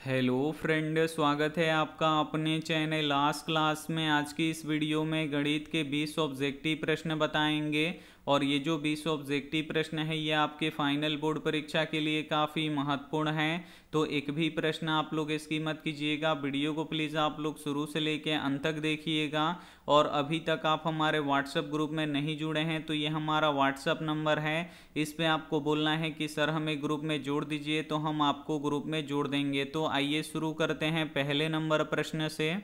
Hello friend, स्वागत है आपका अपने चैनल लास्ट क्लास में। आज की इस वीडियो में गणित के 20 ऑब्जेक्टिव प्रश्न बताएंगे और ये जो 20 ऑब्जेक्टिव प्रश्न है ये आपके फाइनल बोर्ड परीक्षा के लिए काफ़ी महत्वपूर्ण है। तो एक भी प्रश्न आप लोग इसकी मत कीजिएगा। वीडियो को प्लीज़ आप लोग शुरू से लेके अंत तक देखिएगा। और अभी तक आप हमारे व्हाट्सएप ग्रुप में नहीं जुड़े हैं तो ये हमारा व्हाट्सएप नंबर है, इस पे आपको बोलना है कि सर हमें ग्रुप में जोड़ दीजिए, तो हम आपको ग्रुप में जोड़ देंगे। तो आइए शुरू करते हैं पहले नंबर प्रश्न से।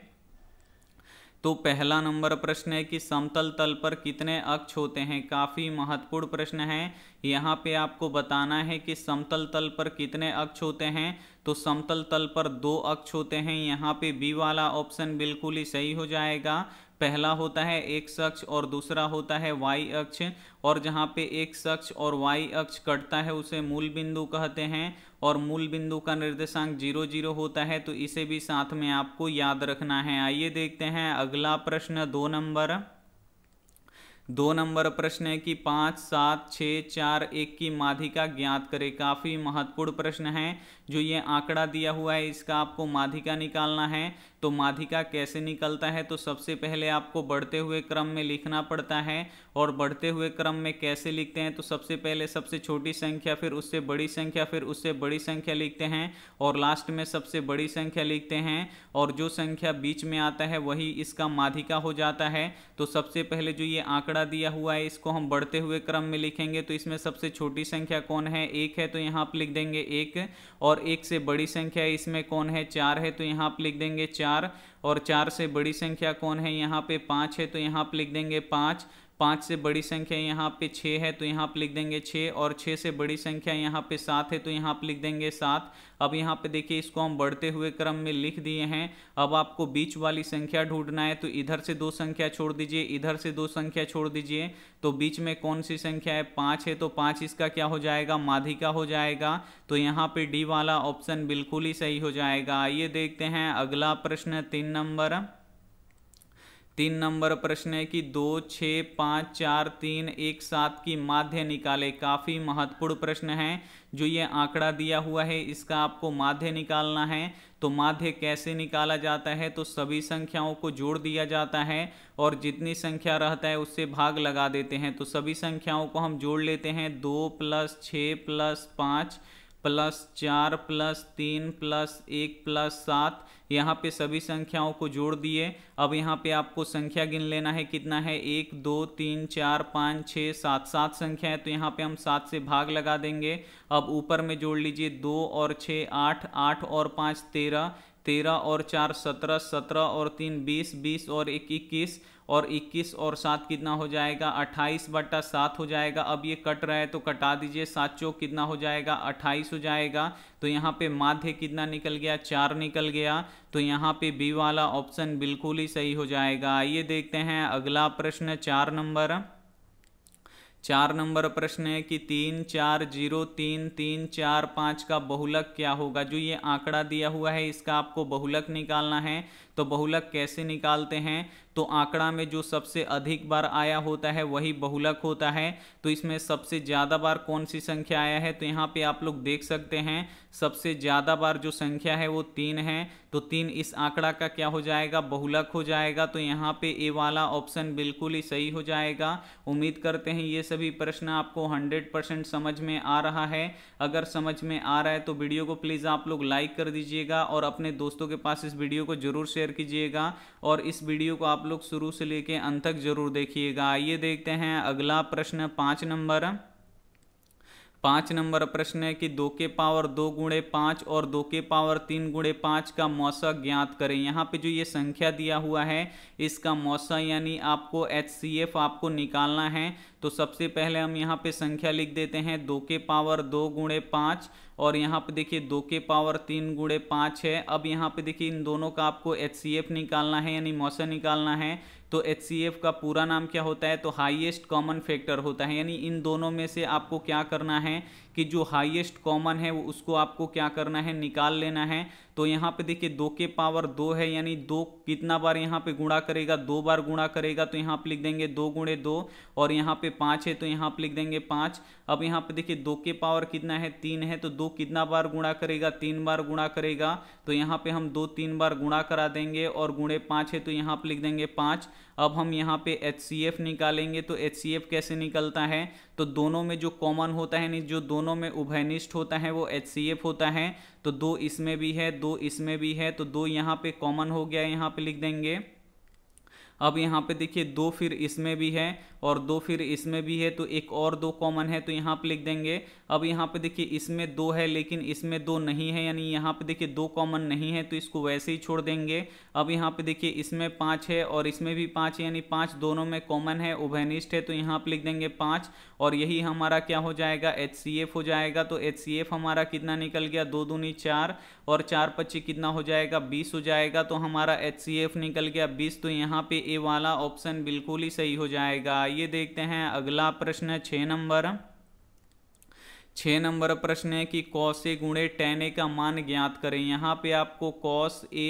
तो पहला नंबर प्रश्न है कि समतल तल पर कितने अक्ष होते हैं। काफ़ी महत्वपूर्ण प्रश्न है। यहाँ पे आपको बताना है कि समतल तल पर कितने अक्ष होते हैं। तो समतल तल पर 2 अक्ष होते हैं। यहाँ पे बी वाला ऑप्शन बिल्कुल ही सही हो जाएगा। पहला होता है एक्स अक्ष और दूसरा होता है वाई अक्ष। और जहाँ पे एक्स अक्ष और वाई अक्ष कटता है उसे मूल बिंदु कहते हैं। और मूल बिंदु का निर्देशांक 0 0 होता है, तो इसे भी साथ में आपको याद रखना है। आइए देखते हैं अगला प्रश्न 2 नंबर प्रश्न है कि 5 7 6 4 1 की माध्यिका ज्ञात करें। काफ़ी महत्वपूर्ण प्रश्न है। जो ये आंकड़ा दिया हुआ है इसका आपको माध्यिका निकालना है। तो माध्यिका कैसे निकलता है, तो सबसे पहले आपको बढ़ते हुए क्रम में लिखना पड़ता है। और बढ़ते हुए क्रम में कैसे लिखते हैं, तो सबसे पहले सबसे छोटी संख्या, फिर उससे बड़ी संख्या, फिर उससे बड़ी संख्या लिखते हैं और लास्ट में सबसे बड़ी संख्या लिखते हैं। और जो संख्या बीच में आता है वही इसका माध्यिका हो जाता है। तो सबसे पहले जो ये आंकड़ा दिया हुआ है इसको हम बढ़ते हुए क्रम में लिखेंगे। तो इसमें सबसे छोटी संख्या कौन है, 1 है, तो यहाँ पर लिख देंगे 1। और 1 से बड़ी संख्या इसमें कौन है, 4 है, तो यहाँ पर लिख देंगे 4। और 4 से बड़ी संख्या कौन है, यहाँ पे 5 है, तो यहाँ पे लिख देंगे 5। 5 से बड़ी संख्या यहाँ पे 6 है, तो यहाँ पे लिख देंगे 6। और 6 से बड़ी संख्या यहाँ पे 7 है, तो यहाँ पे लिख देंगे 7। अब यहाँ पे देखिए इसको हम बढ़ते हुए क्रम में लिख दिए हैं। अब आपको बीच वाली संख्या ढूंढना है। तो इधर से 2 संख्या छोड़ दीजिए, इधर से 2 संख्या छोड़ दीजिए। तो बीच में कौन सी संख्या है, 5 है, तो 5 इसका क्या हो जाएगा, माध्यिका हो जाएगा। तो यहाँ पे डी वाला ऑप्शन बिल्कुल ही सही हो जाएगा। आइए देखते हैं अगला प्रश्न 3 नंबर प्रश्न है कि 2 6 5 4 3 1 7 की माध्य निकाले। काफ़ी महत्वपूर्ण प्रश्न है। जो ये आंकड़ा दिया हुआ है इसका आपको माध्य निकालना है। तो माध्य कैसे निकाला जाता है, तो सभी संख्याओं को जोड़ दिया जाता है और जितनी संख्या रहता है उससे भाग लगा देते हैं। तो सभी संख्याओं को हम जोड़ लेते हैं। 2 + 6 + 5 + 4 + 3 + 1 + 7। यहाँ पे सभी संख्याओं को जोड़ दिए। अब यहाँ पे आपको संख्या गिन लेना है, कितना है, 1 2 3 4 5 6 7 7 संख्या है। तो यहाँ पे हम 7 से भाग लगा देंगे। अब ऊपर में जोड़ लीजिए, 2 और 6 8, 8 और 5 13, 13 और 4 17, 17 और 3 20, 20 और 1 21, और 21 और 7 कितना हो जाएगा, 28/7 हो जाएगा। अब ये कट रहा है तो कटा दीजिए, 7 चौक कितना हो जाएगा, 28 हो जाएगा। तो यहाँ पे माध्य कितना निकल गया, 4 निकल गया। तो यहाँ पे बी वाला ऑप्शन बिल्कुल ही सही हो जाएगा। आइए देखते हैं अगला प्रश्न 4 नंबर प्रश्न है कि 3 4 0 3 3 4 5 का बहुलक क्या होगा। जो ये आंकड़ा दिया हुआ है इसका आपको बहुलक निकालना है। तो बहुलक कैसे निकालते हैं, तो आंकड़ा में जो सबसे अधिक बार आया होता है वही बहुलक होता है। तो इसमें सबसे ज़्यादा बार कौन सी संख्या आया है, तो यहाँ पे आप लोग देख सकते हैं सबसे ज़्यादा बार जो संख्या है वो 3 है। तो 3 इस आंकड़ा का क्या हो जाएगा, बहुलक हो जाएगा। तो यहाँ पे ए वाला ऑप्शन बिल्कुल ही सही हो जाएगा। उम्मीद करते हैं ये सभी प्रश्न आपको 100% समझ में आ रहा है। अगर समझ में आ रहा है तो वीडियो को प्लीज़ आप लोग लाइक कर दीजिएगा और अपने दोस्तों के पास इस वीडियो को जरूर शेयर कीजिएगा। और इस वीडियो को आप लोग शुरू से लेके अंत तक जरूर देखिएगा। आइए देखते हैं अगला प्रश्न 5 नंबर प्रश्न है कि 2 के पावर 2 गुणे 5 और 2 के पावर 3 गुणे 5 का मौसा ज्ञात करें। यहाँ पे जो ये संख्या दिया हुआ है इसका मौसा यानी आपको HCF आपको निकालना है। तो सबसे पहले हम यहाँ पे संख्या लिख देते हैं, 2 के पावर 2 गुणे 5 और यहाँ पे देखिए 2 के पावर 3 गुणे 5 है। अब यहाँ पे देखिए इन दोनों का आपको HCF निकालना है यानी मौसा निकालना है। तो HCF का पूरा नाम क्या होता है, तो हाईएस्ट कॉमन फैक्टर होता है। यानी इन दोनों में से आपको क्या करना है कि जो हाईएस्ट कॉमन है वो उसको आपको क्या करना है, निकाल लेना है। तो यहाँ पे देखिए 2 के पावर 2 है, यानी 2 कितना बार यहाँ पे गुणा करेगा, 2 बार गुणा करेगा, तो यहाँ पे लिख देंगे 2 गुणे 2। और यहाँ पे 5 है तो यहाँ पे लिख देंगे 5। अब यहाँ पे देखिए 2 के पावर कितना है, 3 है, तो 2 कितना बार गुणा करेगा, 3 बार गुणा करेगा, तो यहाँ पे हम 2 3 बार गुणा करा देंगे और गुणे 5 है तो यहाँ पे लिख देंगे 5। अब हम यहाँ पे HCF निकालेंगे, तो HCF कैसे निकलता है, तो दोनों में जो कॉमन होता है, नहीं जो दोनों में उभयनिष्ठ होता है वो HCF होता है। तो 2 इसमें भी है, 2 इसमें भी है, तो 2 यहाँ पे कॉमन हो गया, यहाँ पे लिख देंगे। अब यहाँ पे देखिए 2 फिर इसमें भी है और 2 फिर इसमें भी है, तो एक और 2 कॉमन है, तो यहाँ पे लिख देंगे। अब यहाँ पे देखिए इसमें 2 है लेकिन इसमें 2 नहीं है, यानी यहाँ पे देखिए 2 कॉमन नहीं है, तो इसको वैसे ही छोड़ देंगे। अब यहाँ पे देखिए इसमें 5 है और इसमें भी 5 है, यानी 5 दोनों में कॉमन है, उभयनिष्ठ है, तो यहाँ पे लिख देंगे 5। और यही हमारा क्या हो जाएगा, HCF हो जाएगा। तो HCF हमारा कितना निकल गया, 2 दूनी 4 और 4 25 कितना हो जाएगा, 20 हो जाएगा। तो हमारा HCF निकल गया 20। तो यहाँ पे ए वाला ऑप्शन बिल्कुल ही सही हो जाएगा। ये देखते हैं अगला प्रश्न 6 नंबर। 6 नंबर प्रश्न है कि cos A गुणे tan A का मान ज्ञात करें। यहाँ पे आपको cos A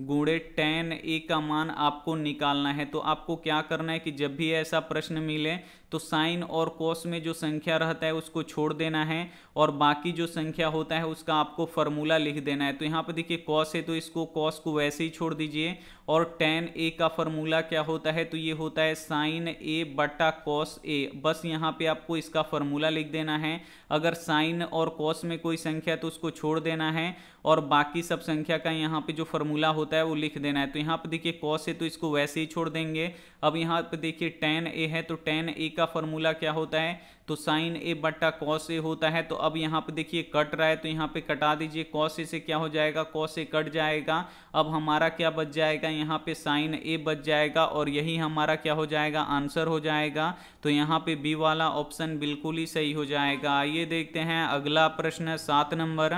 गुणे tan A का मान आपको निकालना है। तो आपको क्या करना है कि जब भी ऐसा प्रश्न मिले तो साइन और कॉस में जो संख्या रहता है उसको छोड़ देना है और बाकी जो संख्या होता है उसका आपको फॉर्मूला लिख देना है। तो यहाँ पे देखिए कॉस है तो इसको कॉस को वैसे ही छोड़ दीजिए। और tan A का फॉर्मूला क्या होता है, तो ये होता है साइन A बटा कॉस A। बस यहाँ पे आपको इसका फॉर्मूला लिख देना है। अगर साइन और कॉस में कोई संख्या तो उसको छोड़ देना है और बाकी सब संख्या का यहाँ पे जो फॉर्मूला होता है वो लिख देना है। तो यहाँ पे देखिए कॉस है तो इसको वैसे ही छोड़ देंगे। अब यहाँ पे देखिए tan A है तो tan A का फॉर्मूला क्या होता है, तो साइन A बट्टा कॉस A होता है। तो अब यहाँ पे देखिए कट रहा है तो यहाँ पे कटा दीजिए, कॉस A से क्या हो जाएगा, कॉस A कट जाएगा। अब हमारा क्या बच जाएगा, यहाँ पे साइन A बच जाएगा और यही हमारा क्या हो जाएगा, आंसर हो जाएगा। तो यहाँ पे बी वाला ऑप्शन बिल्कुल ही सही हो जाएगा। ये देखते हैं अगला प्रश्न 7 नंबर।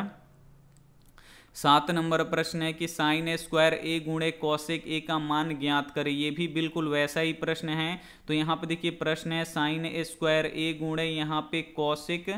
7 नंबर प्रश्न है कि साइन ए स्क्वायर ए गुणे कॉसेक ए का मान ज्ञात करें। ये भी बिल्कुल वैसा ही प्रश्न है। तो यहाँ पे देखिए प्रश्न है साइन ए स्क्वायर ए गुणे यहाँ पे कॉसेक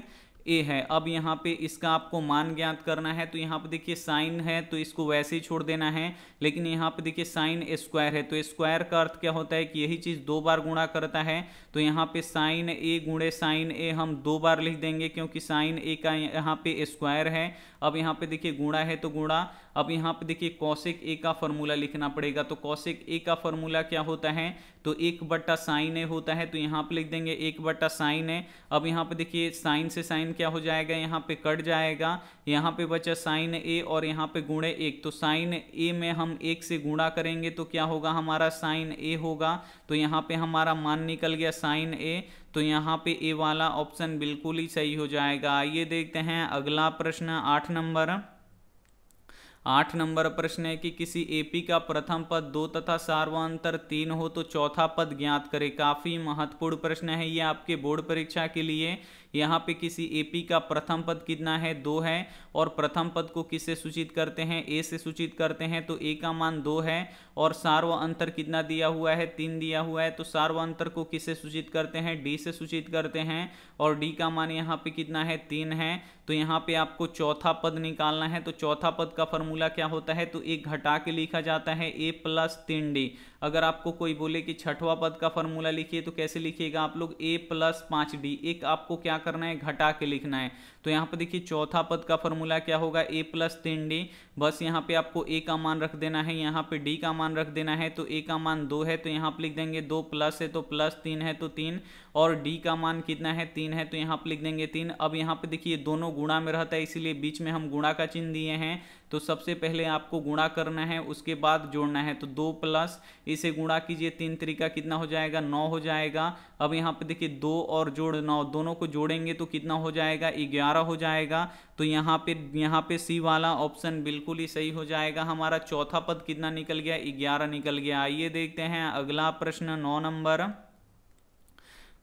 ए है। अब यहाँ पे इसका आपको मान ज्ञात करना है। तो यहाँ पे देखिए साइन है तो इसको वैसे ही छोड़ देना है, लेकिन यहाँ पे देखिए साइन स्क्वायर है तो स्क्वायर का अर्थ क्या होता है कि यही चीज़ 2 बार गुणा करता है। तो यहाँ पे साइन ए गुणे साइन ए हम 2 बार लिख देंगे क्योंकि साइन ए का यहाँ पे स्क्वायर है। अब यहाँ पे देखिए गुणा है तो गुणा। अब यहाँ पे देखिए कॉसेक ए का फॉर्मूला लिखना पड़ेगा। तो कॉसेक ए का फॉर्मूला क्या होता है, तो 1 बट्टा साइन ए होता है। तो यहाँ पे लिख देंगे 1 बट्टा साइन ए। अब यहाँ पे देखिए साइन से साइन क्या हो जाएगा, यहाँ पे कट जाएगा, यहाँ पे बचा साइन ए और यहाँ पे गुणे 1। तो साइन ए में हम 1 से गुणा करेंगे तो क्या होगा, हमारा साइन ए होगा। तो यहाँ पे हमारा मान निकल गया साइन ए। तो यहाँ पे ए वाला ऑप्शन बिल्कुल ही सही हो जाएगा। ये देखते हैं अगला प्रश्न 8 नंबर। 8 नंबर प्रश्न है कि किसी एपी का प्रथम पद 2 तथा सार्वंतर 3 हो तो चौथा पद ज्ञात करें। काफी महत्वपूर्ण प्रश्न है ये आपके बोर्ड परीक्षा के लिए। यहाँ पे किसी एपी का प्रथम पद कितना है, 2 है और प्रथम पद को किससे सूचित करते हैं, ए से सूचित करते हैं। तो ए का मान 2 है और सार्वअंतर कितना दिया हुआ है, 3 दिया हुआ है। तो सार्वअंतर को किससे सूचित करते हैं, डी से सूचित करते हैं और डी का मान यहाँ पे कितना है, 3 है। तो यहाँ पे आपको चौथा पद निकालना है। तो चौथा पद का फॉर्मूला क्या होता है, तो एक घटा के लिखा जाता है a प्लस 3d। अगर आपको कोई बोले कि छठवां पद का फॉर्मूला लिखिए तो कैसे लिखिएगा आप लोग, a प्लस 5d। एक आपको क्या करना है, घटा के लिखना है। तो यहाँ पे देखिए चौथा पद का फॉर्मूला क्या होगा, a प्लस 3d। बस यहाँ पे आपको a का मान रख देना है, यहाँ पे d का मान रख देना है। तो a का मान 2 है तो यहाँ पे लिख देंगे 2 प्लस है तो प्लस 3 है तो 3 और d का मान कितना है, 3 है तो यहाँ पे लिख देंगे 3। अब यहाँ पे देखिए दोनों गुणा में रहता है इसीलिए बीच में हम गुणा का चिन्ह दिए हैं। तो सबसे पहले आपको गुणा करना है उसके बाद जोड़ना है। तो 2 प्लस इसे गुणा कीजिए 3 तरीका कितना हो जाएगा, 9 हो जाएगा। अब यहाँ पे देखिए 2 और जोड़ 9 दोनों को जोड़ेंगे तो कितना हो जाएगा, 11 हो जाएगा। तो यहाँ पे सी वाला ऑप्शन बिल्कुल ही सही हो जाएगा। हमारा चौथा पद कितना निकल गया, 11 निकल गया। आइए देखते हैं अगला प्रश्न 9 नंबर।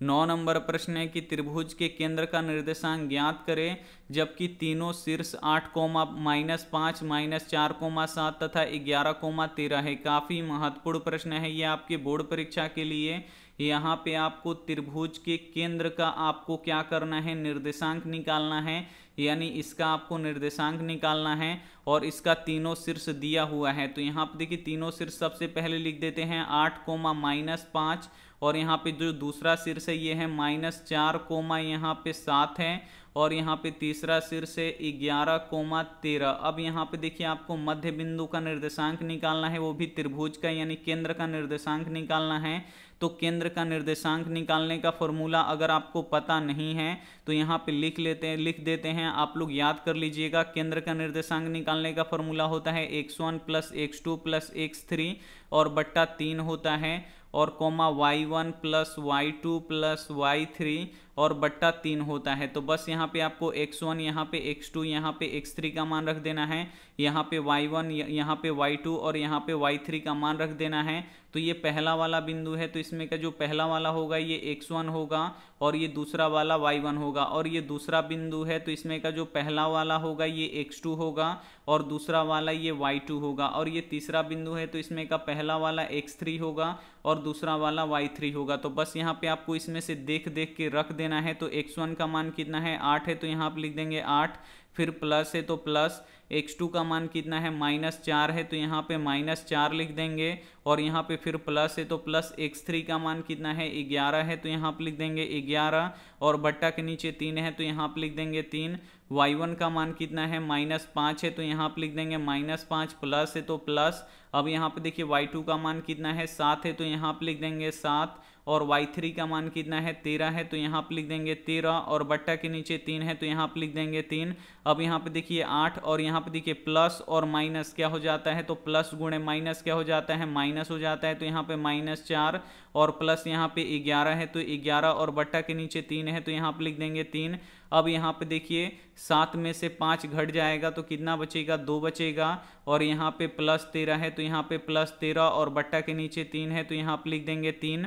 9 नंबर प्रश्न है कि त्रिभुज के केंद्र का निर्देशांक ज्ञात करें जबकि तीनों शीर्ष 8, -5, -4, 7 तथा 11, 13 है। काफी महत्वपूर्ण प्रश्न है ये आपके बोर्ड परीक्षा के लिए। यहाँ पे आपको त्रिभुज के केंद्र का आपको क्या करना है, निर्देशांक निकालना है, यानी इसका आपको निर्देशांक निकालना है। और इसका तीनों शीर्ष दिया हुआ है, तो यहाँ पे देखिए तीनों शीर्ष सबसे पहले लिख देते हैं 8 कोमा -5, और यहाँ पे जो दूसरा शीर्ष है ये है -4 कोमा यहाँ पे 7 है, और यहाँ पे तीसरा शीर्ष है 11 कोमा 13। अब यहाँ पे देखिए आपको मध्य बिंदु का निर्देशांक निकालना है, वो भी त्रिभुज का, यानी केंद्र का निर्देशांक निकालना है। तो केंद्र का निर्देशांक निकालने का फॉर्मूला अगर आपको पता नहीं है तो यहाँ पे लिख देते हैं, आप लोग याद कर लीजिएगा। केंद्र का निर्देशांक निकालने का फॉर्मूला होता है x1 + x2 + x3 और बट्टा 3 होता है, और कोमा y1 + y2 + y3 और बट्टा 3 होता है। तो बस यहाँ पे आपको x1, यहाँ पे x2, यहाँ पे x3 का मान रख देना है, यहाँ पे y1, यहाँ पे y2 और यहाँ पे y3 का मान रख देना है। तो ये पहला वाला बिंदु है, तो इसमें का जो पहला वाला होगा ये x1 होगा, और ये दूसरा वाला y1 होगा। और ये दूसरा बिंदु है, तो इसमें का जो पहला वाला होगा ये x2 होगा, और दूसरा वाला ये y2 होगा। और ये तीसरा बिंदु है, तो इसमें का पहला वाला x3 होगा और दूसरा वाला y3 होगा। तो बस यहाँ पे आपको इसमें से देख देख के रख देना है। तो x1 का मान कितना है, 8 है, तो यहाँ पे लिख देंगे 8, फिर प्लस है तो प्लस, x2 का मान कितना है, -4 है, तो यहाँ पे -4 लिख देंगे, और यहाँ पे फिर प्लस है तो प्लस, x3 का मान कितना है, 11 है, तो यहाँ पे लिख देंगे 11, और बट्टा के नीचे 3 है, तो यहाँ पे लिख देंगे 3। y1 का मान कितना है, -5 है, तो यहाँ पे लिख देंगे -5, प्लस है तो प्लस। अब यहाँ पे देखिए y2 का मान कितना है, 7 है, तो यहाँ पे लिख देंगे 7, और y3 का मान कितना है, 13 है, तो यहाँ पे लिख देंगे 13, और बट्टा के नीचे 3 है, तो यहाँ पे लिख देंगे 3। अब यहाँ पे देखिए 8, और यहाँ पे देखिए प्लस और माइनस क्या हो जाता है, तो प्लस गुणे माइनस क्या हो जाता है, माइनस हो जाता है, तो यहाँ पे -4, और प्लस यहाँ पे 11 है, तो 11, और बट्टा के नीचे 3 है, तो यहाँ पे लिख देंगे 3। अब यहाँ पे देखिए 7 में से 5 घट जाएगा, तो कितना बचेगा, 2 बचेगा, और यहाँ पे +13 है, तो यहाँ पे +13, और बट्टा के नीचे 3 है, तो यहाँ पे लिख देंगे 3।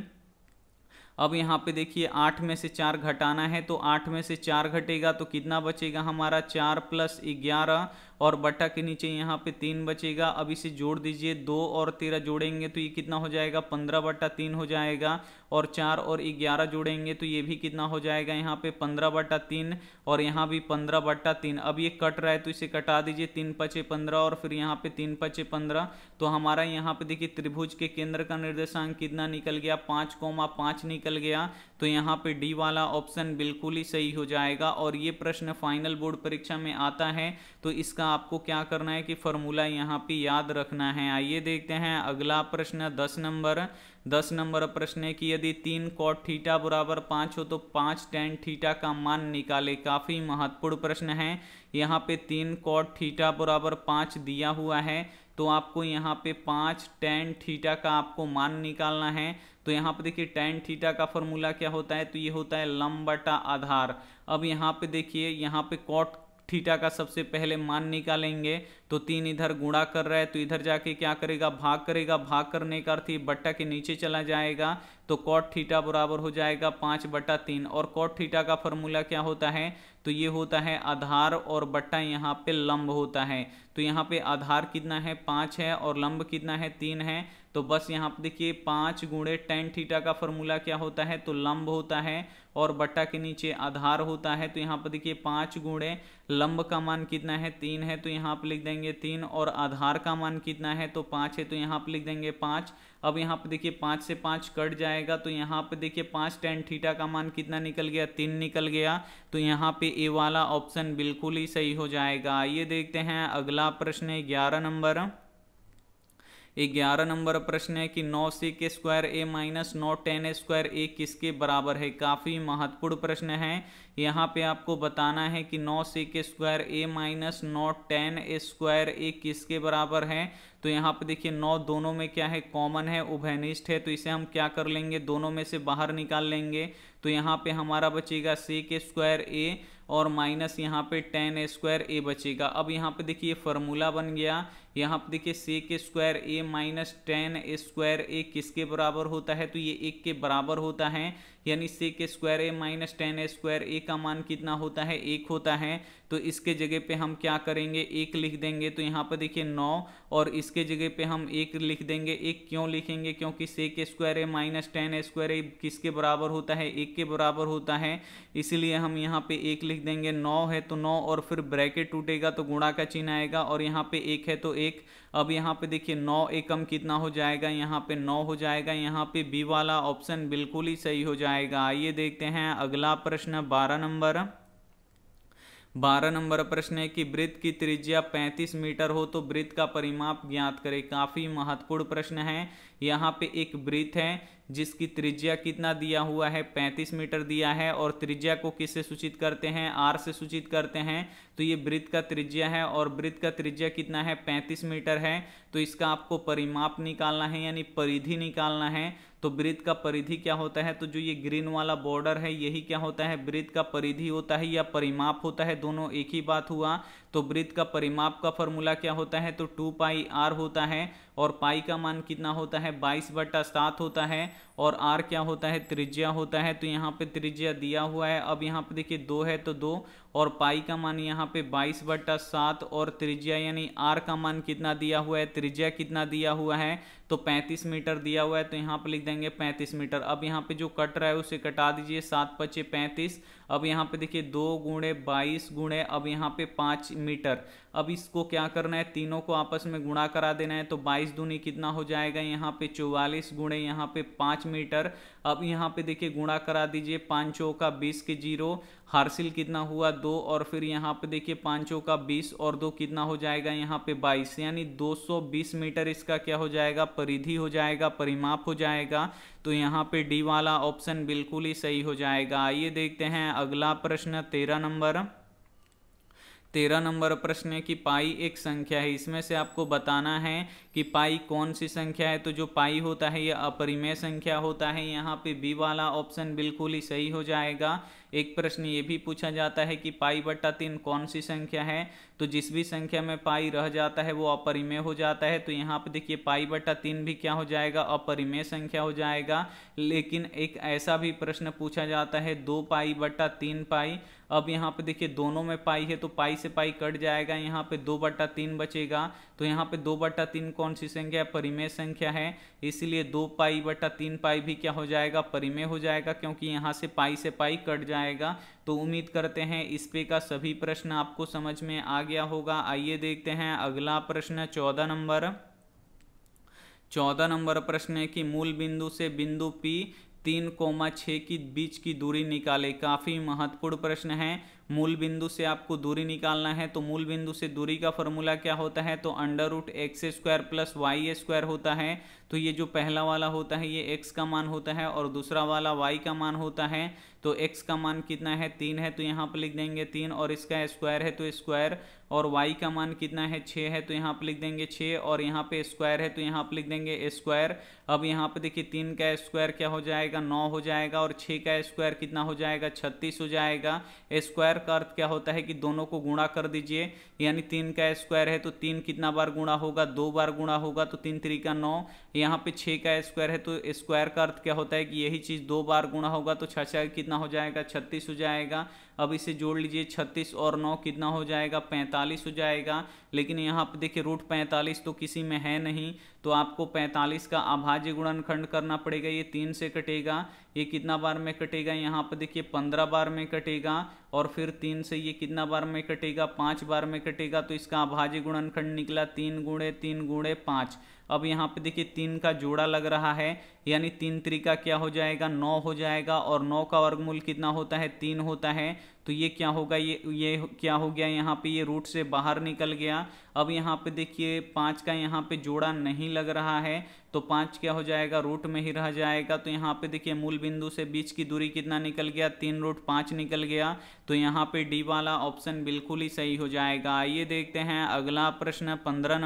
अब यहाँ पे देखिए 8 में से 4 घटाना है, तो 8 में से 4 घटेगा तो कितना बचेगा हमारा, 4 + 11, और बट्टा के नीचे यहाँ पे 3 बचेगा। अब इसे जोड़ दीजिए, 2 और 13 जोड़ेंगे तो ये कितना हो जाएगा, 15/3 हो जाएगा, और 4 और 11 जोड़ेंगे तो ये भी कितना हो जाएगा, यहाँ पे 15/3, और यहाँ भी 15/3। अब ये कट रहा है तो इसे कटा दीजिए, 3 × 5 = 15, और फिर यहाँ पे 3 × 5 = 15। तो हमारा यहाँ पे देखिए त्रिभुज के केंद्र का निर्देशांक कितना निकल गया, 5,5 निकल गया। तो यहाँ पे डी वाला ऑप्शन बिल्कुल ही सही हो जाएगा। और ये प्रश्न फाइनल बोर्ड परीक्षा में आता है, तो इसका आपको क्या करना है कि फॉर्मूला यहाँ पे याद रखना है। आइए देखते हैं अगला प्रश्न 10 नंबर प्रश्न है कि यदि 3 cot थीटा बराबर 5 हो तो 5 tan थीटा का मान निकाले। काफी महत्वपूर्ण प्रश्न है। यहाँ पे 3 cot थीटा बराबर 5 दिया हुआ है, तो आपको यहाँ पे 5 tan थीटा का आपको मान निकालना है। तो यहाँ पे देखिए tan थीटा का फॉर्मूला क्या होता है, तो ये होता है लंब बटा आधार। अब यहाँ पे देखिए, यहाँ पे cot थीटा का सबसे पहले मान निकालेंगे, तो 3 इधर गुणा कर रहा है तो इधर जाके क्या करेगा, भाग करेगा। भाग करने का अर्थ ये बट्टा के नीचे चला जाएगा, तो cot थीटा बराबर हो जाएगा 5/3। और cot थीटा का फॉर्मूला क्या होता है, तो ये होता है आधार और बट्टा यहाँ पे लंब होता है। तो यहाँ पे आधार कितना है, 5 है, और लंब कितना है, 3 है। तो बस यहाँ पे देखिए 5 गुणे tan थीटा का फॉर्मूला क्या होता है, तो लंब होता है, और बट्टा के नीचे आधार होता है। तो यहाँ पर देखिए 5 गुणे लंब का मान कितना है, 3 है, तो यहाँ पे लिख देंगे 3, और आधार का मान कितना है, तो 5 है, तो यहाँ पे लिख देंगे 5। अब यहाँ पे देखिए 5 से 5 कट जाएगा, तो यहाँ पे देखिए 5 tan थीटा का मान कितना निकल गया, 3 निकल गया। तो यहाँ पे ए वाला ऑप्शन बिल्कुल ही सही हो जाएगा। आइए देखते हैं अगला प्रश्न 11 नंबर प्रश्न है कि 9sec² a - 9tan² a किसके बराबर है। काफ़ी महत्वपूर्ण प्रश्न है। यहाँ पे आपको बताना है कि 9sec² a - 9tan² a किसके बराबर है। तो यहाँ पे देखिए 9 दोनों में क्या है, कॉमन है, उभयनिष्ठ है, तो इसे हम क्या कर लेंगे, दोनों में से बाहर निकाल लेंगे। तो यहाँ पे हमारा बचेगा sec² a और माइनस यहाँ पे tan² a बचेगा। अब यहाँ पे देखिए फार्मूला बन गया। यहाँ पे देखिए sec² a - tan² a किसके बराबर होता है, तो ये 1 के बराबर होता है, यानी sec² a - tan² a का मान कितना होता है, 1 होता है। तो इसके जगह पे हम क्या करेंगे, 1 लिख देंगे। तो यहाँ पर देखिए 9 और इसके जगह पे हम 1 लिख देंगे। 1 क्यों लिखेंगे, क्योंकि sec स्क्वायर है माइनस tan स्क्वायर है किसके बराबर होता है, 1 के बराबर होता है, इसलिए हम यहाँ पे 1 लिख देंगे। 9 है तो 9 और फिर ब्रैकेट टूटेगा तो गुणा का चिन्ह आएगा और यहाँ पे 1 है तो 1। अब यहाँ पे देखिए 9 एकम कितना हो जाएगा, यहाँ पे 9 हो जाएगा। यहाँ पे बी वाला ऑप्शन बिल्कुल ही सही हो जाएगा। आइए देखते हैं अगला प्रश्न 12 नंबर प्रश्न है कि वृत्त की त्रिज्या 35 मीटर हो तो वृत्त का परिमाप ज्ञात करें। काफी महत्वपूर्ण प्रश्न है। यहाँ पे एक वृत्त है जिसकी त्रिज्या कितना दिया हुआ है, 35 मीटर दिया है और त्रिज्या को किससे सूचित करते हैं, आर से सूचित करते हैं। तो ये वृत्त का त्रिज्या है और वृत्त का त्रिज्या कितना है, 35 मीटर है। तो इसका आपको परिमाप निकालना है यानी परिधि निकालना है। तो वृत्त का परिधि क्या होता है, तो जो ये ग्रीन वाला बॉर्डर है यही क्या होता है, वृत्त का परिधि होता है या परिमाप होता है, दोनों एक ही बात हुआ। तो वृत्त का परिमाप का फॉर्मूला क्या होता है, तो 2πr होता है और पाई का मान कितना होता है, 22/7 होता है और r क्या होता है, त्रिज्या होता है। तो यहाँ पे त्रिज्या दिया हुआ है। अब यहाँ पे देखिए 2 है तो 2 और पाई का मान यहाँ पे 22/7 और त्रिज्या यानी r का मान कितना दिया हुआ है, त्रिज्या कितना दिया हुआ है, तो 35 मीटर दिया हुआ है। तो यहाँ पे लिख देंगे 35 मीटर। अब यहाँ पे जो कट रहा है उसे कटा दीजिए, 7×5 = 35। अब यहाँ पे देखिए 2 × 22 × अब यहाँ पे 5 मीटर। अब इसको क्या करना है, तीनों को आपस में गुणा करा देना है। तो 22 दूनी कितना हो जाएगा, यहाँ पे 44 × यहाँ पे 5 मीटर। अब यहाँ पे देखिए गुणा करा दीजिए, 5 चौका 20 के 0, हासिल कितना हुआ 2 और फिर यहाँ पे देखिए 5 चौका 20 और 2 कितना हो जाएगा, यहाँ पे 22 यानी 220 मीटर इसका क्या हो जाएगा, परिधि हो जाएगा, परिमाप हो जाएगा। तो यहाँ पे डी वाला ऑप्शन बिल्कुल ही सही हो जाएगा। आइए देखते हैं अगला प्रश्न 13 नंबर प्रश्न है कि पाई एक संख्या है, इसमें से आपको बताना है कि पाई कौन सी संख्या है। तो जो पाई होता है यह अपरिमेय संख्या होता है। यहाँ पे बी वाला ऑप्शन बिल्कुल ही सही हो जाएगा। एक प्रश्न ये भी पूछा जाता है कि π/3 कौन सी संख्या है। तो जिस भी संख्या में पाई रह जाता है वो अपरिमेय हो जाता है। तो यहाँ पे देखिए π/3 भी क्या हो जाएगा, अपरिमेय संख्या हो जाएगा। लेकिन एक ऐसा भी प्रश्न पूछा जाता है 2π/3π। अब यहाँ पे देखिए दोनों में पाई है तो पाई से पाई कट जाएगा, यहाँ पे 2/3 बचेगा। तो यहाँ पे 2/3 कौन सी संख्या, परिमेय संख्या है, इसलिए 2π/3π भी क्या हो जाएगा, परिमेय हो जाएगा, क्योंकि यहाँ से पाई कट जाएगा। तो उम्मीद करते हैं इस पे का सभी प्रश्न आपको समझ में आ गया होगा। आइए देखते हैं अगला प्रश्न 14 नंबर प्रश्न है कि मूल बिंदु से बिंदु P 3,6 के बीच की दूरी निकाले। काफी महत्वपूर्ण प्रश्न है। मूल बिंदु से आपको दूरी निकालना है। तो मूल बिंदु से दूरी का फॉर्मूला क्या होता है, तो √x² + y² होता है। तो ये जो पहला वाला होता है ये x का मान होता है और दूसरा वाला y का मान होता है। तो x का मान कितना है, 3 है, तो यहाँ पर लिख देंगे 3 और इसका स्क्वायर है तो स्क्वायर, और y का मान कितना है, 6 है, तो यहाँ पर लिख देंगे 6 और यहाँ पे स्क्वायर है तो यहाँ पर लिख देंगे स्क्वायर। अब यहाँ पे देखिए 3 का स्क्वायर क्या हो जाएगा, 9 हो जाएगा और 6 का स्क्वायर कितना हो जाएगा, 36 हो जाएगा। स्क्वायर का अर्थ क्या होता है कि दोनों को गुणा कर दीजिए, यानी 3 का स्क्वायर है तो 3 कितना बार गुणा होगा, 2 बार गुणा होगा, तो 3 3 का 9। यहाँ पे 6 का स्क्वायर है तो स्क्वायर का अर्थ क्या होता है कि यही चीज 2 बार गुणा होगा, तो 6 कितना हो जाएगा, 36 हो जाएगा। अब इसे जोड़ लीजिए, 36 और 9 कितना हो जाएगा, 45 हो जाएगा। लेकिन यहाँ पे देखिए √45 तो किसी में है नहीं, तो आपको 45 का अभाज्य गुणनखंड करना पड़ेगा। ये 3 से कटेगा, ये कितना बार में कटेगा, यहाँ पे देखिए 15 बार में कटेगा, और फिर 3 से ये कितना बार में कटेगा, 5 बार में कटेगा। तो इसका अभाज्य गुणनखंड निकला 3 × 3 × 5। अब यहाँ पे देखिए 3 का जोड़ा लग रहा है, यानी 3 त्रिका क्या हो जाएगा, 9 हो जाएगा, और 9 का वर्गमूल कितना होता है, 3 होता है। तो ये क्या होगा, ये क्या हो गया, यहाँ पे ये रूट से बाहर निकल गया। अब यहाँ पे देखिए 5 का यहाँ पे जोड़ा नहीं लग रहा है, तो 5 क्या हो जाएगा, रूट में ही रह जाएगा। तो यहाँ पे देखिए मूल बिंदु से बीच की दूरी कितना निकल गया, 3√5 निकल गया। तो यहाँ पे डी वाला ऑप्शन बिल्कुल ही सही हो जाएगा। आइए देखते हैं अगला प्रश्न 15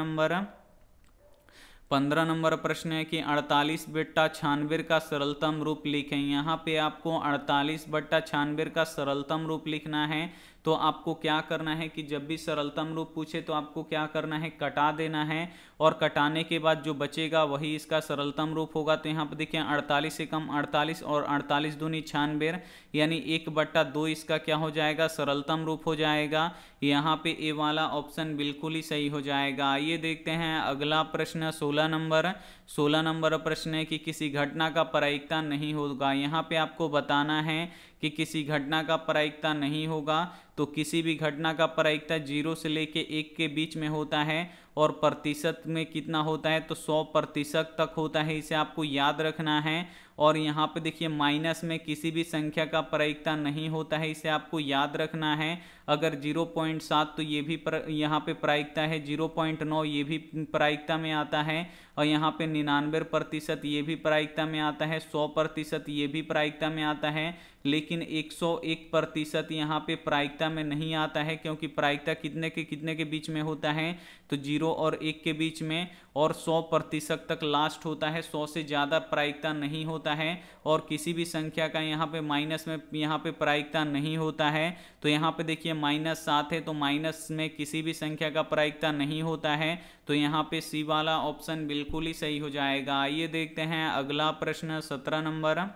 नंबर प्रश्न है कि 48/96 का सरलतम रूप लिखें। यहाँ पे आपको 48/96 का सरलतम रूप लिखना है। तो तो आपको क्या करना है कि जब भी सरलतम रूप पूछे तो आपको क्या करना है, कटा देना है, और कटाने के बाद जो बचेगा वही इसका सरलतम रूप होगा। तो यहाँ पे देखिए 48 से कम 48 और 48 दूनी 96, यानी 1/2 इसका क्या हो जाएगा, सरलतम रूप हो जाएगा। यहाँ पे ए वाला ऑप्शन बिल्कुल ही सही हो जाएगा। आइए देखते हैं अगला प्रश्न 16 नंबर। 16 नंबर प्रश्न है कि किसी घटना का प्रायिकता नहीं होगा। यहाँ पे आपको बताना है कि किसी घटना का प्रायिकता नहीं होगा। तो किसी भी घटना का प्रायिकता 0 से लेके 1 के बीच में होता है, और प्रतिशत में कितना होता है, तो 100% तक होता है, इसे आपको याद रखना है। और यहाँ पे देखिए माइनस में किसी भी संख्या का प्रायिकता नहीं होता है, इसे आपको याद रखना है। अगर 0.7 तो ये भी यहाँ पे प्रायिकता है, 0.9 ये भी प्रायिकता में आता है, और यहाँ पे 99% ये भी प्रायिकता में आता है, 100% ये भी प्रायिकता में आता है, लेकिन 101% यहाँ पे प्रायिकता में नहीं आता है, क्योंकि प्रायिकता कितने के बीच में होता है, तो 0 और 1 के बीच में, और 100% तक लास्ट होता है, 100 से ज़्यादा प्रायिकता नहीं होता है। और किसी भी संख्या का यहाँ पे माइनस में यहाँ पे प्रायिकता नहीं होता है। तो यहाँ पे देखिए -7 है, तो माइनस में किसी भी संख्या का प्रायिकता नहीं होता है। तो यहाँ पे सी वाला ऑप्शन बिल्कुल ही सही हो जाएगा। आइए देखते हैं अगला प्रश्न 17 नंबर।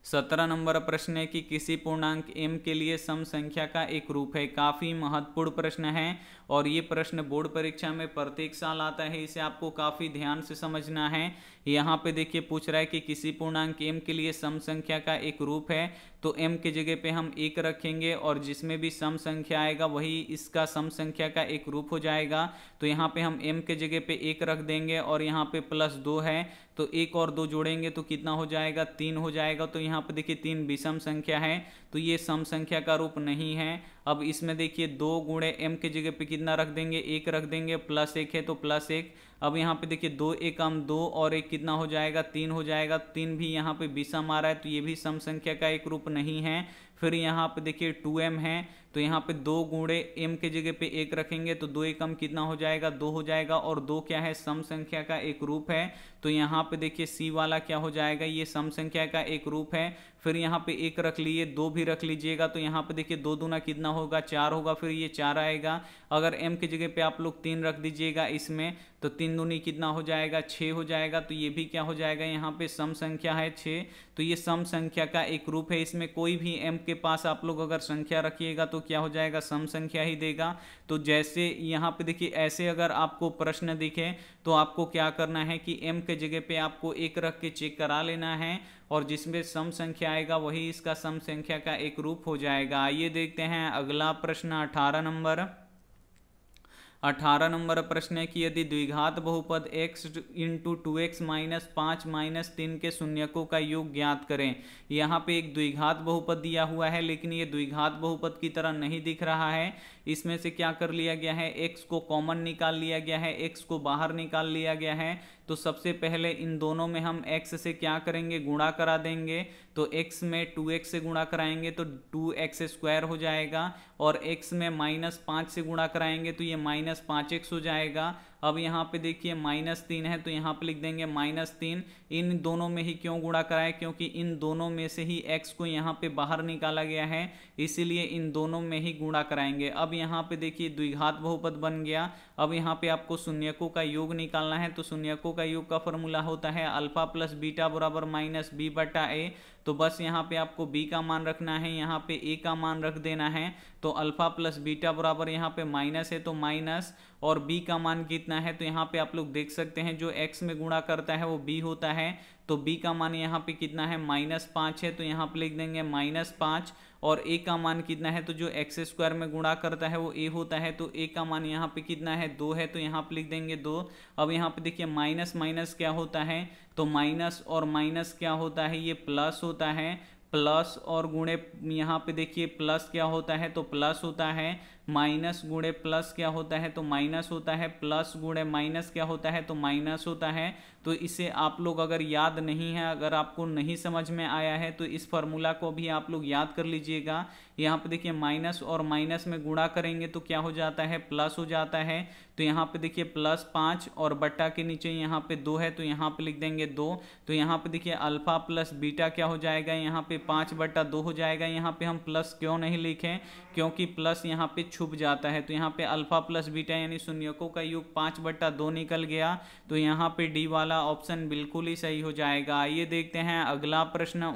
17 नंबर प्रश्न है कि किसी पूर्णांक m के लिए सम संख्या का एक रूप है। काफ़ी महत्वपूर्ण प्रश्न है, और ये प्रश्न बोर्ड परीक्षा में प्रत्येक साल आता है, इसे आपको काफ़ी ध्यान से समझना है। यहाँ पे देखिए पूछ रहा है कि किसी पूर्णांक m के लिए सम संख्या का एक रूप है। तो m के जगह पे हम 1 रखेंगे, और जिसमें भी सम संख्या आएगा वही इसका सम संख्या का एक रूप हो जाएगा। तो यहाँ पे हम m के जगह पे 1 रख देंगे, और यहाँ पे +2 है, तो 1 और 2 जोड़ेंगे तो कितना हो जाएगा, 3 हो जाएगा। तो यहाँ पे देखिए 3 विषम संख्या है, तो ये सम संख्या का रूप नहीं है। अब इसमें देखिए 2 गुणे m के जगह पे कितना रख देंगे, 1 रख देंगे, +1 है तो +1। अब यहाँ पे देखिए 2 एकम 2 और 1 कितना हो जाएगा, 3 हो जाएगा। 3 भी यहाँ पे विषम आ रहा है, तो ये भी सम संख्या का एक रूप नहीं है। फिर यहाँ पे देखिए 2m है, तो यहाँ पे 2 गुणे m के जगह पे 1 रखेंगे, तो 2 एकम कितना हो जाएगा, 2 हो जाएगा। और 2 क्या है, सम संख्या का एक रूप है। तो यहाँ पे देखिए सी वाला क्या हो जाएगा, ये सम संख्या का एक रूप है। फिर यहाँ पे 1 रख लिए, 2 भी रख लीजिएगा, तो यहाँ पे देखिए 2 दूना कितना होगा, 4 होगा, फिर ये 4 आएगा। अगर m के जगह पे आप लोग 3 रख दीजिएगा इसमें, तो 3 दूनी कितना हो जाएगा, 6 हो जाएगा। तो ये भी क्या हो जाएगा, यहाँ पे सम संख्या है 6, तो ये सम संख्या का एक रूप है। इसमें कोई भी m के पास आप लोग अगर संख्या रखिएगा तो क्या हो जाएगा, सम संख्या ही देगा। तो जैसे यहाँ पे देखिए ऐसे अगर आपको प्रश्न दिखे तो आपको क्या करना है कि m के जगह पे आपको 1 रख के चेक करा लेना है, और जिसमें सम संख्या आएगा वही इसका सम संख्या का एक रूप हो जाएगा। आइए देखते हैं अगला प्रश्न 18 नंबर। 18 नंबर प्रश्न है कि यदि द्विघात बहुपद x × 2x - 5 - 3 के शून्यकों का योग ज्ञात करें। यहाँ पे एक द्विघात बहुपद दिया हुआ है, लेकिन ये द्विघात बहुपद की तरह नहीं दिख रहा है। इसमें से क्या कर लिया गया है, x को कॉमन निकाल लिया गया है, x को बाहर निकाल लिया गया है। तो सबसे पहले इन दोनों में हम x से क्या करेंगे, गुणा करा देंगे। तो x में 2x से गुणा कराएंगे तो 2x² हो जाएगा, और x में -5 से गुणा कराएंगे तो ये -5x हो जाएगा। अब यहाँ पे देखिए -3 है, तो यहाँ पे लिख देंगे -3। इन दोनों में ही क्यों गुणा कराए, क्योंकि इन दोनों में से ही x को यहाँ पे बाहर निकाला गया है, इसीलिए इन दोनों में ही गुणा कराएंगे। अब यहाँ पे देखिए द्विघात बहुपद बन गया। अब यहाँ पे आपको शून्यकों का योग निकालना है, तो शून्यकों का योग का फॉर्मूला होता है α + β = -b/a। तो बस यहाँ पे आपको b का मान रखना है, यहाँ पे a का मान रख देना है। तो α + β बराबर यहाँ पे माइनस है तो माइनस, और b का मान कितना है, तो यहाँ पे आप लोग देख सकते हैं जो x में गुणा करता है वो b होता है। तो b का मान यहाँ पे कितना है, -5 है, तो यहाँ पे लिख देंगे -5। और a का मान कितना है, तो जो x² में गुणा करता है वो a होता है, तो a का मान यहाँ पे कितना है, 2 है, तो यहाँ पे लिख देंगे 2। अब यहाँ पे देखिए माइनस माइनस क्या होता है, तो माइनस और माइनस क्या होता है, ये प्लस होता है। प्लस और गुणे यहाँ पे देखिए प्लस क्या होता है, तो प्लस होता है। माइनस गुणे प्लस क्या होता है, तो माइनस होता है, प्लस गुणे माइनस क्या होता है, तो माइनस होता है। तो इसे आप लोग अगर याद नहीं है, अगर आपको नहीं समझ में आया है तो इस फॉर्मूला को भी आप लोग याद कर लीजिएगा। यहाँ पे देखिए माइनस और माइनस में गुणा करेंगे तो क्या हो जाता है, प्लस हो जाता है। तो यहाँ पे देखिए +5 और बट्टा के नीचे यहाँ पे 2 है तो यहाँ पे लिख देंगे 2। तो यहाँ पे देखिए अल्फा प्लस बीटा क्या हो जाएगा, यहाँ पे 5/2 हो जाएगा। यहाँ पे हम प्लस क्यों नहीं लिखे, क्योंकि प्लस यहाँ पे छुप जाता है। तो यहाँ पे अल्फा प्लस बीटा यानी शून्यकों का योग 5/2 निकल गया। तो यहाँ पे डी वाला ऑप्शन बिल्कुल ही सही हो जाएगा। आइए देखते हैं अगला प्रश्न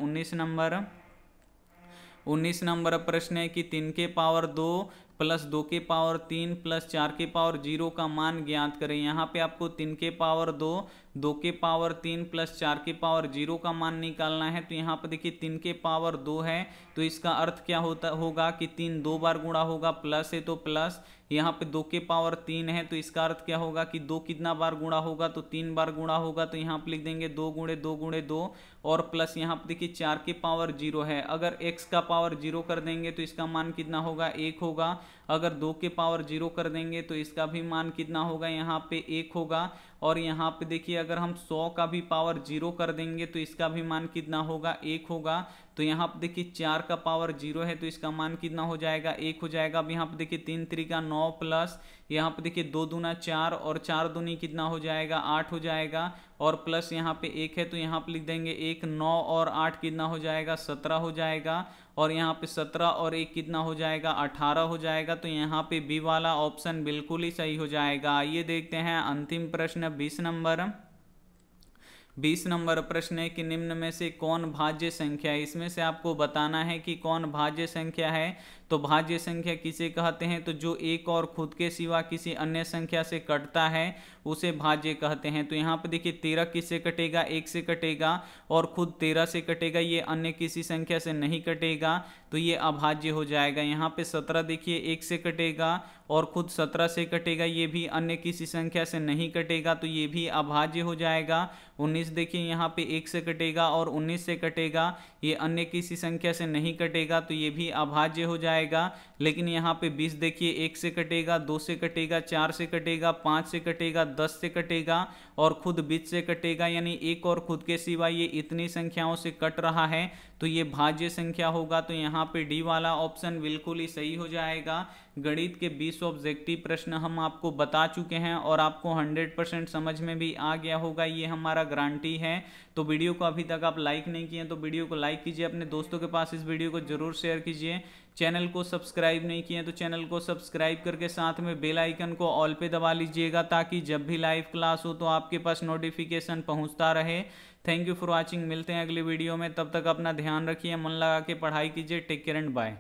19 नंबर प्रश्न है कि 3 के पावर 2 प्लस 2 के पावर 3 प्लस 4 के पावर 0 का मान ज्ञात करें। यहाँ पे आपको 3 के पावर 2, 2 के पावर 3 प्लस 4 के पावर 0 का मान निकालना है। तो यहाँ पे देखिए 3 के पावर 2 है तो इसका अर्थ क्या होगा कि 3 2 बार गुणा होगा, प्लस है तो प्लस। यहाँ पे 2 के पावर 3 है तो इसका अर्थ क्या होगा कि 2 कितना बार गुणा होगा, तो 3 बार गुणा होगा। तो यहाँ पे लिख देंगे 2 गुणे 2 गुणे 2 और प्लस यहाँ पे देखिए 4 के पावर 0 है। अगर x का पावर 0 कर देंगे तो इसका मान कितना होगा, 1 होगा। अगर 2 के पावर 0 कर देंगे तो इसका भी मान कितना होगा, यहाँ पे 1 होगा। और यहाँ पे देखिए अगर हम 100 का भी पावर 0 कर देंगे तो इसका भी मान कितना होगा, 1 होगा। तो यहाँ पे देखिए 4 का पावर 0 है तो इसका मान कितना हो जाएगा, 1 हो जाएगा। अब यहाँ पे देखिए 3 3 9 प्लस यहाँ पे देखिए 2 दूना 4 और 4 दूनी कितना हो जाएगा, 8 हो जाएगा। और प्लस यहाँ पे 1 है तो यहाँ पे लिख देंगे 1, 9 और 8 कितना हो जाएगा, 17 हो जाएगा। और यहाँ पे 17 और 1 कितना हो जाएगा, 18 हो जाएगा। तो यहाँ पे बी वाला ऑप्शन बिल्कुल ही सही हो जाएगा। आइए देखते हैं अंतिम प्रश्न 20 नंबर प्रश्न है कि निम्न में से कौन भाज्य संख्या है। इसमें से आपको बताना है कि कौन भाज्य संख्या है। तो भाज्य संख्या किसे कहते हैं, तो जो एक और खुद के सिवा किसी अन्य संख्या से कटता है उसे भाज्य कहते हैं। तो यहाँ पे देखिए 13 किससे कटेगा, 1 से कटेगा और खुद 13 से कटेगा, ये अन्य किसी संख्या से नहीं कटेगा तो ये अभाज्य हो जाएगा। यहाँ पे 17 देखिए 1 से कटेगा और खुद 17 से कटेगा, ये भी अन्य किसी संख्या से नहीं कटेगा तो ये भी अभाज्य हो जाएगा। 19 देखिए यहाँ पे 1 से कटेगा और 19 से कटेगा, ये अन्य किसी संख्या से नहीं कटेगा तो ये भी अभाज्य हो जाएगा। लेकिन यहाँ पे 20 देखिए 1 से कटेगा, 2 से कटेगा, 4 से कटेगा, 5 से कटेगा, 10 से कटेगा और खुद 20 से कटेगा, यानी एक और खुद के सिवा ये इतनी संख्याओं से कट रहा है तो ये भाज्य संख्या होगा। तो यहाँ पे डी वाला ऑप्शन बिल्कुल ही सही हो जाएगा। गणित के 20 ऑब्जेक्टिव प्रश्न हम आपको बता चुके हैं और आपको 100% समझ में भी आ गया होगा, ये हमारा गारंटी है। तो वीडियो को अभी तक आप लाइक नहीं किए तो वीडियो को लाइक कीजिए, अपने दोस्तों के पास इस वीडियो को जरूर शेयर कीजिए। चैनल को सब्सक्राइब नहीं किए तो चैनल को सब्सक्राइब करके साथ में बेल आइकन को ऑल पे दबा लीजिएगा ताकि जब भी लाइव क्लास हो तो आपके पास नोटिफिकेशन पहुंचता रहे। थैंक यू फॉर वॉचिंग, मिलते हैं अगली वीडियो में, तब तक अपना ध्यान रखिए, मन लगा के पढ़ाई कीजिए। Take care and bye.